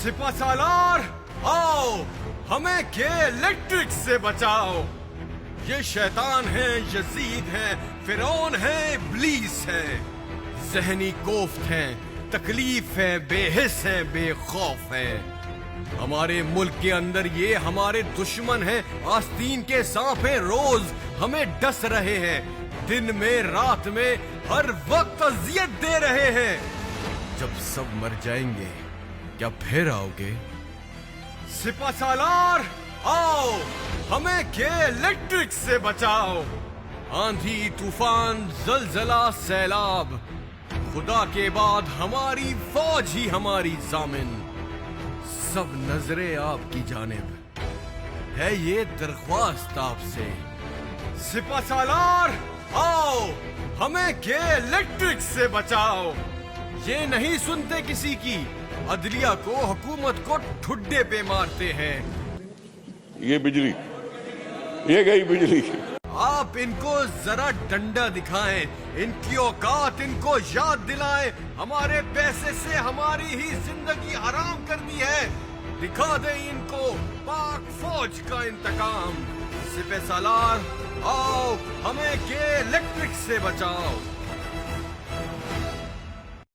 سپہ سالار آؤ ہمیں کے الیکٹرک سے بچاؤ. یہ شیطان ہیں، یزید ہیں، فرعون ہیں، ابلیس ہیں، ذہنی کوفت ہیں، تکلیف ہے، بے حس ہے، بے خوف ہے. ہمارے ملک کے اندر یہ ہمارے دشمن ہیں، آستین کے سانپ ہیں، روز ہمیں ڈس رہے ہیں، دن میں رات میں ہر وقت اذیت دے رہے ہیں. جب سب مر جائیں گے کیا پھر آؤ گے؟ سپہ سالار آؤ ہمیں کے الیکٹرک سے بچاؤ. آندھی، طوفان، زلزلہ، سیلاب، خدا کے بعد ہماری فوج ہی ہماری ضامن. سب نظریں آپ کی جانب ہے، یہ درخواست آپ سے. سپہ سالار آؤ ہمیں کے الیکٹرک سے بچاؤ. یہ نہیں سنتے کسی کی، عدلیہ کو، حکومت کو ٹھڈے پہ مارتے ہیں. یہ بجلی، یہ گئی بجلی. آپ ان کو ذرا ڈنڈا دکھائیں، ان کی اوقات ان کو یاد دلائیں. ہمارے پیسے سے ہماری ہی زندگی حرام کر دی ہے. دکھا دیں ان کو پاک فوج کا انتقام. سپہ سالار آؤ ہمیں کے الیکٹرک سے بچاؤ.